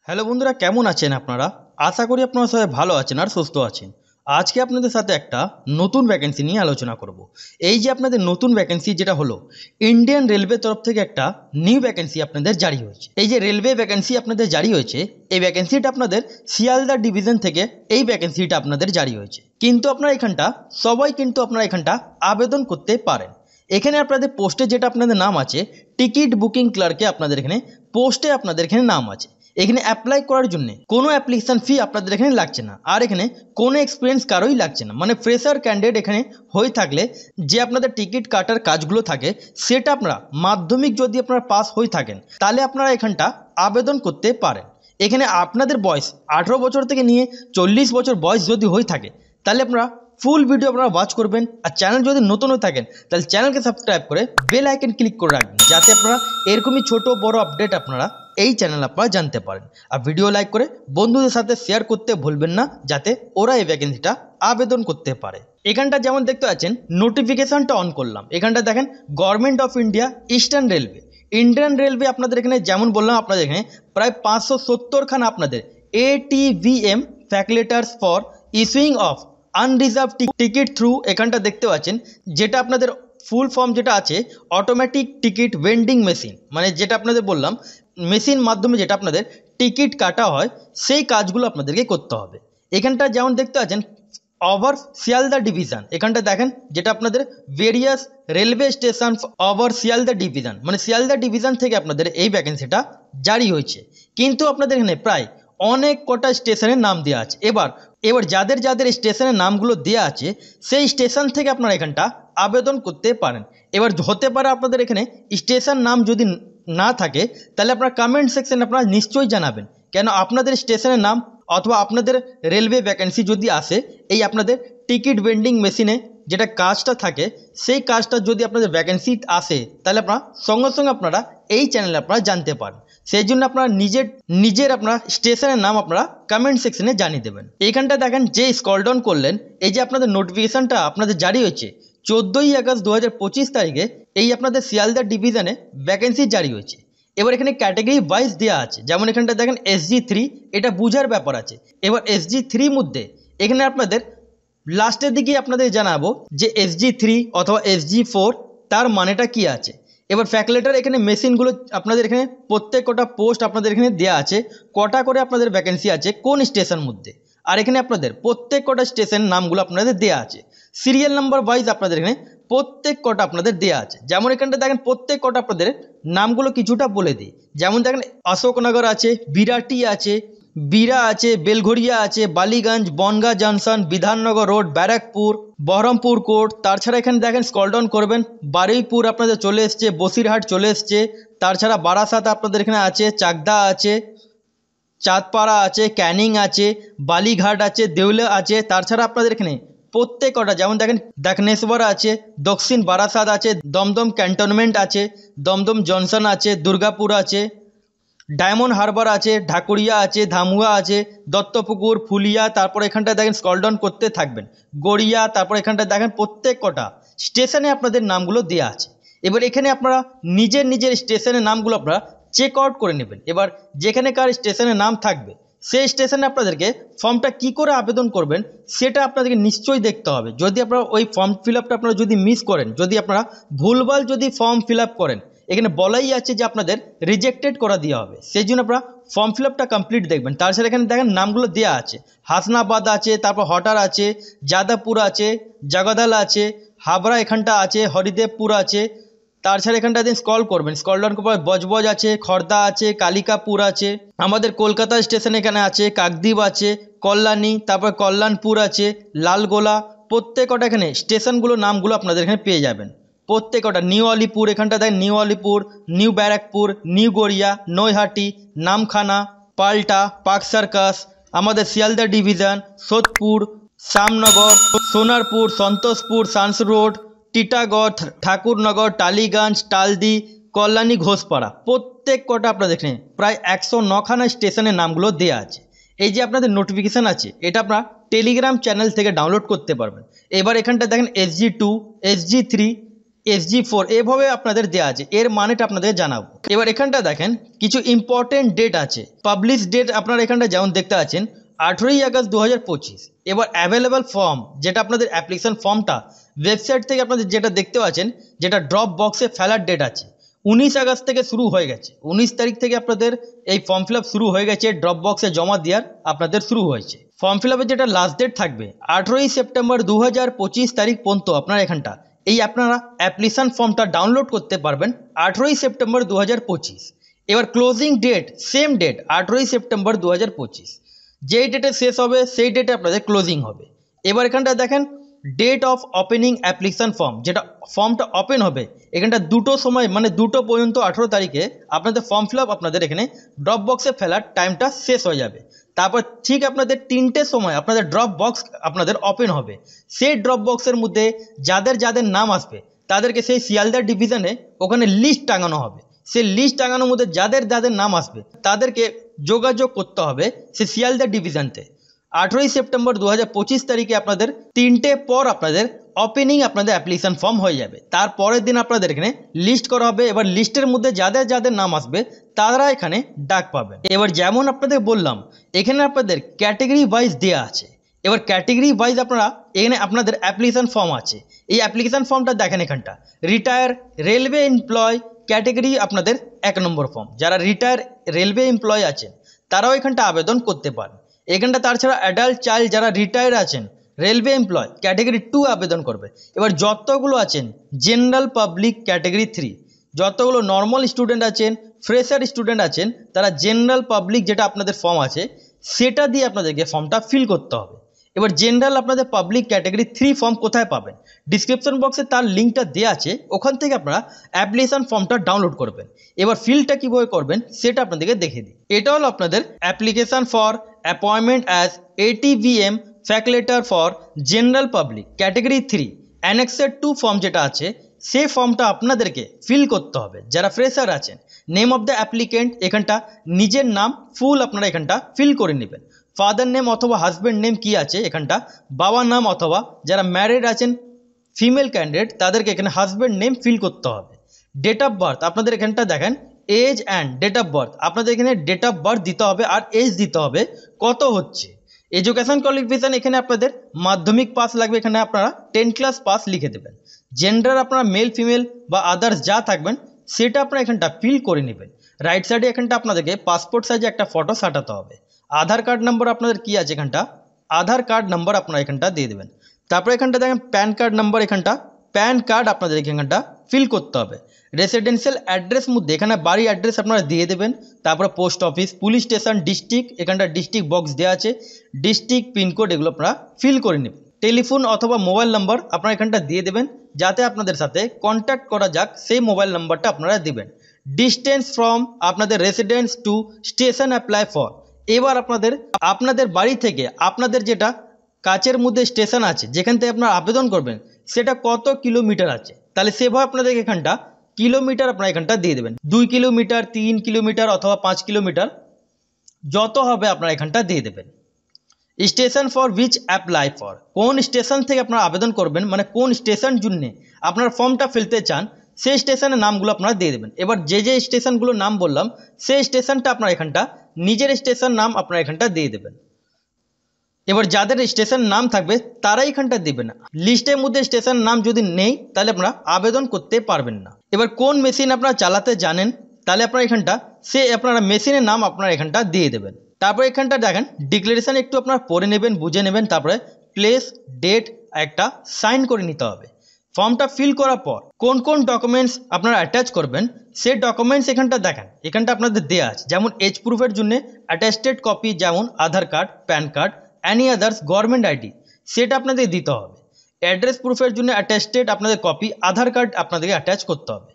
Hello বন্ধুরা, কেমন আছেন আপনারা? আশা করি আপনারা সবাই ভালো আছেন আর সুস্থ আছেন। আজকে আপনাদের সাথে একটা নতুন ভ্যাকেন্সি নিয়ে আলোচনা করব। এই যে আপনাদের নতুন ভ্যাকেন্সি যেটা হলো ইন্ডিয়ান রেলওয়ে তরফ থেকে একটা নিউ ভ্যাকেন্সি আপনাদের জারি হয়েছে। এই যে রেলওয়ে ভ্যাকেন্সি আপনাদের জারি হয়েছে, এই ভ্যাকেন্সিটা আপনাদের শিয়ালদা ডিভিশন থেকে এই ভ্যাকেন্সিটা আপনাদের জারি হয়েছে। কিন্তু আপনারা এখানটা আবেদন করতে পারেন। এখানে আপনাদের পোস্টে যেটা আপনাদের নাম আছে টিকিট বুকিং ক্লার্কে আপনাদের এখানে পোস্টে আপনাদের এখানে নাম আছে। এখানে অ্যাপ্লাই করার জন্য কোনো অ্যাপ্লিকেশন ফি আপনাদের এখানে লাগছে না, আর এখানে কোনো এক্সপিরিয়েন্স কারোই লাগছে না। মানে ফ্রেশার ক্যান্ডিডেট এখানে হয়ে থাকলে যে আপনাদের টিকিট কাটার কাজগুলো থাকে সেটা আপনারা মাধ্যমিক যদি আপনারা পাস হয়ে থাকেন তাহলে আপনারা এখানটা আবেদন করতে পারেন। এখানে আপনাদের বয়স 18 বছর থেকে নিয়ে 40 বছর বয়স যদি হয়ে থাকে তাহলে আপনারা ফুল ভিডিও আপনারা ওয়াচ করবেন। আর চ্যানেল যদি নতুন হয়ে থাকেন তাহলে চ্যানেলকে সাবস্ক্রাইব করে বেল আইকন ক্লিক করে রাখবেন, যাতে আপনারা এরকমই ছোট বড় আপডেট আপনারা এই চ্যানেল আপনারা জানতে পারেন। আর ভিডিও লাইক করে বন্ধুদের সাথে শেয়ার করতে ভুলবেন না, যাতে ওরা এই ভ্যাকেন্সিটা আবেদন করতে পারে। এখানটা যেমন দেখতে পাচ্ছেন নোটিফিকেশনটা অন করলাম, এখানটা দেখেন government of India eastern railway. Indian railway আপনাদের এখানে যেমন বললাম আপনাদের এখানে প্রায় 570 খান আপনাদের ATVM facilitators for issuing of unreserved ticket through এখানটা দেখতে পাচ্ছেন, যেটা আপনাদের ফুল ফর্ম যেটা আছে অটোমেটিক টিকিট ভেন্ডিং মেশিন, মানে যেটা আপনাদের বললাম মেশিন মাধ্যমে যেটা আপনাদের টিকিট কাটা হয় সেই কাজগুলো আপনাদেরকে করতে হবে। এখানটা যেমন দেখতে পাচ্ছেন ওভার শিয়ালদা ডিভিশন, এখানটা দেখেন যেটা আপনাদের various railway station over Sealdah division, মানে শিয়ালদা ডিভিশন থেকে আপনাদের এই ভ্যাকেন্সিটা জারি হয়েছে। কিন্তু আপনাদের এখানে প্রায় অনেক কটা স্টেশনের নাম দেওয়া আছে। এবার যাদের যাদের স্টেশনের নামগুলো দেওয়া আছে সেই স্টেশন থেকে আপনারা এখানটা আবেদন করতে পারেন। এবার হতে পারে আপনাদের এখানে স্টেশন নাম যদি না থাকে তাহলে আপনারা কমেন্ট সেকশনে আপনারা নিশ্চয়ই জানাবেন, কেন আপনাদের স্টেশনের নাম অথবা আপনাদের রেলওয়ে ভ্যাকেন্সি যদি আসে এই আপনাদের টিকিট ভেন্ডিং মেশিনে যেটা কাজটা থাকে সেই কাজটা যদি আপনাদের ভ্যাকেন্সি আসে তাহলে আপনারা সঙ্গে সঙ্গে আপনারা এই চ্যানেলে আপনারা জানতে পারেন। সেই জন্য আপনারা নিজের আপনারা স্টেশনের নাম আপনারা কমেন্ট সেকশনে জানিয়ে দেবেন। এইখানটা দেখেন যে স্ক্রল ডাউন করলেন, এই যে আপনাদের নোটিফিকেশনটা আপনাদের জারি হয়েছে 14ই আগস্ট 2025 তারিখে এই আপনাদের শিয়ালদা ডিভিশনে ভ্যাকেন্সি জারি হয়েছে। এবার এখানে ক্যাটাগরি ওয়াইজ দেওয়া আছে, যেমন এখানটা দেখেন SG3, এটা বুঝার ব্যাপার আছে। এবার SG3 মধ্যে এখানে আপনাদের লাস্টের দিকে আপনাদের জানাবো যে SG3 অথবা SG4 তার মানেটা কি আছে। এবার ফ্যাকুলেটার এখানে মেশিনগুলো আপনাদের এখানে প্রত্যেক কটা পোস্ট আপনাদের এখানে দেওয়া আছে, কটা করে আপনাদের ভ্যাকেন্সি আছে কোন স্টেশন মধ্যে, আর এখানে আপনাদের প্রত্যেক কটা স্টেশন নামগুলো আপনাদের দেওয়া আছে। সিরিয়াল নাম্বার ওয়াইজ আপনাদের এখানে প্রত্যেক কটা আপনাদের দেওয়া আছে। যেমন এখানটা দেখেন প্রত্যেক কটা আপনাদের নামগুলো কিছুটা বলে দিই, যেমন দেখেন অশোকনগর আছে, বিরাটি আছে, বীরা আছে, বেলঘরিয়া আছে, Ballygunge, Bangaon junction, Bidhannagar road, Barrackpore, Baharampur court. তাছাড়া এখানে দেখেন স্ক্রল ডাউন করবেন বারুইপুর আপনাদের চলে এসছে, বসিরহাট চলে এসছে। তাছাড়া বারাসাত আপনাদের এখানে আছে, চাকদা আছে, চাঁদপাড়া আছে, ক্যানিং আছে, বালিঘাট আছে, দেউলা আছে। তাছাড়া আপনাদের এখানে প্রত্যেক কটা যেমন দেখেন দক্ষিণেশ্বর আছে, দক্ষিণ বারাসাত আছে, দমদম ক্যান্টনমেন্ট আছে, দমদম জংশন আছে, দুর্গাপুর আছে, ডায়মন্ড হারবার আছে, ঢাকুরিয়া আছে, ধামুয়া আছে, দত্তপুকুর, ফুলিয়া। তারপর এখানটা দেখেন স্ক্রল ডাউন করতে থাকবেন গড়িয়া। তারপর এখানটা দেখেন প্রত্যেক কটা স্টেশনে আপনাদের নামগুলো দেওয়া আছে। এবার এখানে আপনারা নিজের স্টেশনের নামগুলো আপনারা চেক আউট করে নেবেন। এবার যেখানে কার স্টেশনের নাম থাকবে সেই স্টেশনে আপনাদেরকে ফর্মটা কি করে আবেদন করবেন সেটা আপনাদেরকে নিশ্চয়ই দেখতে হবে। যদি আপনারা ওই ফর্ম ফিল আপটা আপনারা যদি মিস করেন, যদি আপনারা ভুলভাল যদি ফর্ম ফিল আপ করেন, এখানে বলাই আছে যে আপনাদের রিজেক্টেড করা দেওয়া হবে। সেই জন্য আপনারা ফর্ম ফিল আপটা কমপ্লিট দেখবেন। তাছাড়া এখানে দেখেন নামগুলো দেওয়া আছে, হাসনাবাদ আছে, তারপর হটার আছে, যাদবপুর আছে, জগদাল আছে, হাবড়া এখানটা আছে, হরিদেবপুর আছে। তাছাড়া এখানটা দিন স্ক্রল করবেন, স্ক্রল ডাউন করার পর বজবজ আছে, খর্দা আছে, কালিকাপুর আছে, আমাদের কলকাতা স্টেশন এখানে আছে, কাকদ্বীপ আছে, কল্যাণী, তারপর কল্যাণপুর আছে, লালগোলা। প্রত্যেক কটা এখানে স্টেশনগুলো নামগুলো আপনাদের এখানে পেয়ে যাবেন। প্রত্যেক কটা নিউ আলিপুর, এখানটা দেখেন New Alipur, New Barrackpore, New Garia, Naihati, Namkhana, Palta, Park Circus, আমাদের শিয়ালদা ডিভিশন, সোদপুর, শ্যামনগর, সোনারপুর, সন্তোষপুর, সানস রোড, টিটাগড়, ঠাকুরনগর, টালিগঞ্জ, টালদি, কল্যাণী, ঘোষপাড়া। প্রত্যেক কটা আপনাদের এখানে প্রায় 109খানা স্টেশনের নামগুলো দেওয়া আছে। এই যে আপনাদের নোটিফিকেশান আছে এটা আপনারা টেলিগ্রাম চ্যানেল থেকে ডাউনলোড করতে পারবেন। এবার এখানটা দেখেন SG2, SG3, SG4 এভাবে আপনাদের দেওয়া আছে, এর মানেটা আপনাদের জানাবো। এবার এখানটা দেখেন কিছু ইম্পর্টেন্ট ডেট আছে, পাবলিশ ডেট আপনারা এখানটা যেমন দেখতে পাচ্ছেন 18ই আগস্ট 2025। এবার অ্যাভেলেবল ফর্ম, যেটা আপনাদের অ্যাপ্লিকেশন ফর্মটা ওয়েবসাইট থেকে আপনাদের যেটা দেখতে পাচ্ছেন, যেটা ড্রপ বক্সে ফেলার ডেট আছে 19 আগস্ট থেকে শুরু হয়ে গেছে। 19 তারিখ থেকে আপনাদের এই ফর্ম ফিল আপ শুরু হয়ে গেছে, ড্রপ বক্সে জমা দেওয়ার আপনাদের শুরু হয়েছে। ফর্ম ফিল আপের যেটা লাস্ট ডেট থাকবে 18ই সেপ্টেম্বর 2025 তারিখ পর্যন্ত আপনারা এখানটা আপনারা অ্যাপ্লিকেশন ফর্মটা ডাউনলোড করতে পারবেন 18ই সেপ্টেম্বর 2025। এবার ক্লোজিং ডেট সেম ডেট 18ই সেপ্টেম্বর 2025, যেই ডেটে শেষ হবে সেই ডেটে আপনাদের ক্লোজিং হবে। এবার এখানটা দেখেন date of opening application form, যেটা ফর্মটা ওপেন হবে এখানটা দুটো সময় মানে 2টো পর্যন্ত 18 তারিখে আপনাদের ফর্ম ফিল আপ আপনাদের এখানে ড্রপ বক্সে ফেলার টাইমটা শেষ হয়ে যাবে। তারপর ঠিক আপনাদের 3টের সময় আপনাদের ড্রপ বক্স আপনাদের ওপেন হবে। সেই ড্রপ বক্সের মধ্যে যাদের যাদের নাম আসবে তাদেরকে সেই শিয়ালদা ডিভিশনে ওখানে লিস্ট টাঙানো হবে। সেই লিস্ট টাঙানোর মধ্যে যাদের যাদের নাম আসবে তাদেরকে যোগাযোগ করতে হবে সেই শিয়ালদা ডিভিশনতে। 18ই সেপ্টেম্বর 2025 তারিখে আপনাদের 3টে পর আপনাদের ওপেনিং আপনাদের অ্যাপ্লিকেশন ফর্ম হয়ে যাবে। তারপরের দিন আপনাদের এখানে লিস্ট করা হবে। এবার লিস্টের মধ্যে যাদের যাদের নাম আসবে তারা এখানে ডাক পাবেন। এবার যেমন আপনাদের বললাম এখানে আপনাদের ক্যাটেগরি ওয়াইজ দেওয়া আছে। এবার ক্যাটেগরি ওয়াইজ আপনারা এখানে আপনাদের অ্যাপ্লিকেশন ফর্ম আছে। এই অ্যাপ্লিকেশন ফর্মটা দেখেন এখানটা রিটায়ার রেলওয়ে এমপ্লয় ক্যাটেগরি আপনাদের 1 নম্বর ফর্ম। যারা রিটায়ার রেলওয়ে এমপ্লয় আছেন তারাও এখানটা আবেদন করতে পারেন। এখানটা তাছাড়া অ্যাডাল্ট চাইল্ড যারা রিটায়ার আছেন রেলওয়ে এমপ্লয় ক্যাটেগরি 2 আবেদন করবে। এবার যতগুলো আছেন জেনারেল পাবলিক ক্যাটেগরি 3, যতগুলো নর্মাল স্টুডেন্ট আছেন ফ্রেশার স্টুডেন্ট আছেন তারা জেনারেল পাবলিক যেটা আপনাদের ফর্ম আছে সেটা দিয়ে আপনাদেরকে ফর্মটা ফিল করতে হবে। এবার জেনারেল আপনাদের পাবলিক ক্যাটেগরি 3 ফর্ম কোথায় পাবেন, ডিসক্রিপশন বক্সে তার লিঙ্কটা দেওয়া আছে, ওখান থেকে আপনারা অ্যাপ্লিকেশন ফর্মটা ডাউনলোড করবেন। এবার ফিলটা কীভাবে করবেন সেটা আপনাদেরকে দেখিয়ে দিই। এটা হলো আপনাদের application for appointment as ATVM facilitator for general public category 3 annexed 2 form যেটা আছে সেই ফর্মটা আপনাদেরকে ফিল করতে হবে। যারা ফ্রেশার আছেন নেম অফ দ্য অ্যাপ্লিকেন্ট এখানটা নিজের নাম ফুল আপনারা এখানটা ফিল করে নেবেন। ফাদার নেম অথবা হাজব্যান্ড নেম কি আছে এখানটা বাবার নাম, অথবা যারা ম্যারিড আছেন ফিমেল ক্যান্ডিডেট তাদেরকে এখানে হাজব্যান্ড নেম ফিল করতে হবে। ডেট অফ বার্থ আপনাদের এখানটা দেখেন age and date of birth আপনাদের এখানে ডেট অফ বার্থ দিতে হবে আর এজ দিতে হবে কত হচ্ছে। এডুকেশন কোয়ালিফিকেশন এখানে আপনাদের মাধ্যমিক পাস লাগবে, এখানে আপনারা 10 ক্লাস পাস লিখে দেবেন। জেন্ডার আপনারা মেল ফিমেল বা আদার্স যা থাকবেন সেটা আপনারা এখানটা ফিল করে নেবেন। রাইট সাইডে এখানটা আপনাদেরকে পাসপোর্ট সাইজে একটা ফটো সাটাতে হবে। আধার কার্ড নাম্বার আপনাদের কি আছে এখানটা আধার কার্ড নাম্বার আপনারা এখানটা দিয়ে দেবেন। তারপরে এখানটা দেখেন প্যান কার্ড নাম্বার, এখানটা প্যান কার্ড আপনাদের এখানটা ফিল করতে হবে। রেসিডেন্সিয়াল অ্যাড্রেস মধ্যে এখানে বাড়ি অ্যাড্রেস আপনারা দিয়ে দেবেন। তারপরে post office, police station, district এখানটা ডিস্ট্রিক্ট বক্স দেওয়া আছে, ডিস্ট্রিক্ট পিনকোড এগুলো আপনারা ফিল করে নেবেন। টেলিফোন অথবা মোবাইল নাম্বার আপনারা এখানটা দিয়ে দেবেন যাতে আপনাদের সাথে কন্ট্যাক্ট করা যাক, সেই মোবাইল নাম্বারটা আপনারা দিবেন। ডিস্টেন্স ফ্রম আপনাদের residence two station apply for, এবার আপনাদের বাড়ি থেকে আপনাদের যেটা কাছের মধ্যে স্টেশন আছে যেখান থেকে আপনারা আবেদন করবেন সেটা কত কিলোমিটার আছে, তাহলে সেভাবে আপনাদের এখানটা কিলোমিটার আপনারা এখানটা দিয়ে দেবেন। 2 কিলোমিটার, 3 কিলোমিটার অথবা 5 কিলোমিটার যত হবে আপনারা এখানটা দিয়ে দেবেন। Station for which apply for, কোন স্টেশন থেকে আপনারা আবেদন করবেন মানে কোন স্টেশন জন্যে আপনার ফর্মটা ফেলতে চান সেই স্টেশনের নামগুলো আপনারা দিয়ে দেবেন। এবার যে যে স্টেশনগুলোর নাম বললাম সেই স্টেশনটা আপনারা এখানটা নিজের স্টেশন নাম আপনারা এখানটা দিয়ে দেবেন। এবার যাদের স্টেশন নাম থাকবে তারাই এখানটা দেবেন। লিস্টের মধ্যে স্টেশন নাম যদি নেই তাহলে আপনারা আবেদন করতে পারবেন না। এবার কোন মেশিন আপনারা চালাতে জানেন তাহলে আপনারা এখানটা আপনারা মেশিনের নাম আপনারা এখানটা দিয়ে দেবেন। তারপরে এখানটা দেখেন ডিক্লারেশন একটু আপনারা পড়ে নেবেন, বুঝে নেবেন, তারপরে প্লেস ডেট একটা সাইন করে নিতে হবে। ফর্মটা ফিল করার পর কোন কোন ডকুমেন্টস আপনারা অ্যাটাচ করবেন সেই ডকুমেন্টস এখানটা দেখেন এখানটা আপনাদের দেওয়া আছে। যেমন এজ প্রুফের জন্য অ্যাটেস্টেড কপি যেমন Aadhaar card, PAN card, any others government ID সেটা আপনাদের দিতে হবে। অ্যাড্রেস প্রুফের জন্য অ্যাটেস্টেড আপনাদের কপি আধার কার্ড আপনাদেরকে অ্যাটাচ করতে হবে।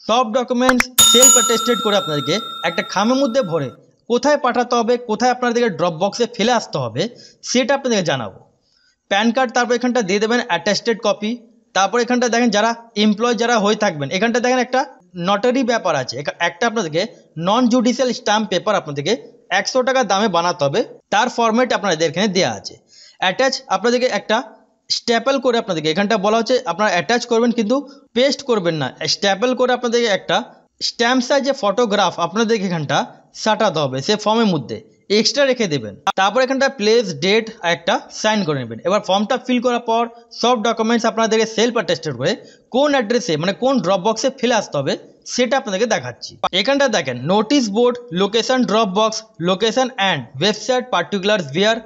সব ডকুমেন্টস সেলফ অ্যাটেস্টেড করে আপনাদেরকে একটা খামের মধ্যে ভরে কোথায় পাঠাতে হবে, কোথায় আপনাদেরকে ড্রপ বক্সে ফেলে আসতে হবে সেটা আপনাদেরকে জানাবো। প্যান কার্ড তারপর এখানটা দিয়ে দেবেন অ্যাটেস্টেড কপি। তারপর এখানটা দেখেন যারা এমপ্লয় যারা হয়ে থাকবেন এখানটা দেখেন একটা নটারি ব্যাপার আছে, একটা আপনাদেরকে নন জুডিশিয়াল স্ট্যাম্প পেপার আপনাদেরকে 100 টাকা দামে বানাতে হবে, তার ফরম্যাট আপনাদের এখানে দেওয়া আছে। অ্যাটাচ আপনাদেরকে একটা স্ট্যাপল করে আপনাদেরকে এখানটা বলা হচ্ছে আপনারা অ্যাটাচ করবেন কিন্তু পেস্ট করবেন না, স্ট্যাপল করে আপনাদেরকে একটা স্ট্যাম্প সাইজে ফটোগ্রাফ আপনাদেরকে এখানটা সাটাতে হবে সে ফর্মের মধ্যে, এক্সট্রা রেখে দেবেন। তারপর এখানটা প্লেস ডেট একটা সাইন করে নেবেন। এবার ফর্মটা ফিল করার পর সব ডকুমেন্টস আপনাদেরকে সেলফ অ্যাটেস্টেড করে কোন অ্যাড্রেসে মানে কোন ড্রপ বক্সে ফেলে আসতে হবে সেটা আপনাদেরকে দেখাচ্ছি। এখানটা দেখেন notice board, location drop box, location and website particulars where.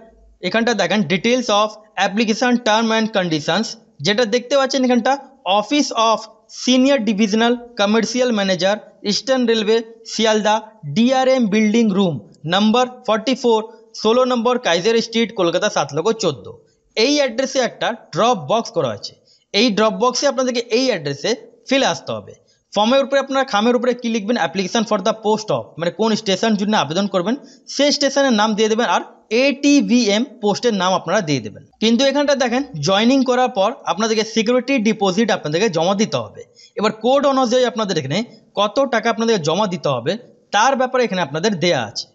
এখানটা দেখেন details of application term and conditions, যেটা দেখতে পাচ্ছেন এখানটা office of senior divisional commercial manager eastern railway Sealdah DRM building room number 44, 16 নম্বর কাইজার স্ট্রিট কলকাতা 7,14,। এই অ্যাড্রেসে একটা ড্রপ বক্স করা আছে। এই ড্রপ বক্সে আপনাদেরকে এই অ্যাড্রেসে ফেলে আসতে হবে। ফর্মের উপরে আপনারা খামের উপরে কি লিখবেন, application for the post of মানে কোন স্টেশন জন্য আবেদন করবেন সেই স্টেশনের নাম দিয়ে দেবেন আর ATVM পোস্টের নাম আপনারা দিয়ে দেবেন। কিন্তু এখানটা দেখেন জয়েনিং করার পর আপনাদেরকে সিকিউরিটি ডিপোজিট আপনাদেরকে জমা দিতে হবে। এবার কোড অনুযায়ী আপনাদের এখানে কত টাকা আপনাদের জমা দিতে হবে তার ব্যাপারে এখানে আপনাদের দেয়া আছে।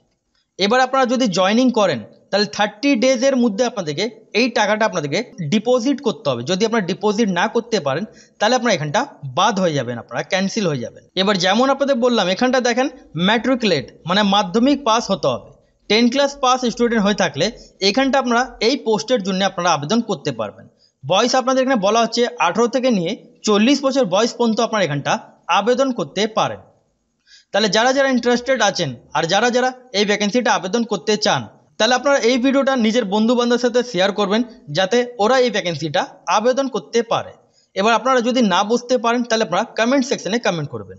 এবার আপনারা যদি জয়েনিং করেন তাহলে 30 ডেজের মধ্যে আপনাদেরকে এই টাকাটা আপনাদেরকে ডিপোজিট করতে হবে। যদি আপনারা ডিপোজিট না করতে পারেন তাহলে আপনারা এখানটা বাদ হয়ে যাবেন, আপনারা ক্যান্সেল হয়ে যাবেন। এবার যেমন আপনাদের বললাম এখানটা দেখেন ম্যাট্রিকুলেট মানে মাধ্যমিক পাস হতে হবে। 10 ক্লাস পাস স্টুডেন্ট হয়ে থাকলে এখানটা আপনারা এই পোস্টের জন্য আপনারা আবেদন করতে পারবেন। বয়স আপনাদের এখানে বলা হচ্ছে 18 থেকে নিয়ে 40 বছর বয়স পর্যন্ত আপনারা এখানটা আবেদন করতে পারেন। তাহলে যারা যারা ইন্টারেস্টেড আছেন আর যারা যারা এই ভ্যাকেন্সিটা আবেদন করতে চান তাহলে আপনারা এই ভিডিওটা নিজের বন্ধু বান্ধবের সাথে শেয়ার করবেন যাতে ওরা এই ভ্যাকেন্সিটা আবেদন করতে পারে। এবার আপনারা যদি না বুঝতে পারেন তাহলে আপনারা কমেন্ট সেকশনে কমেন্ট করবেন।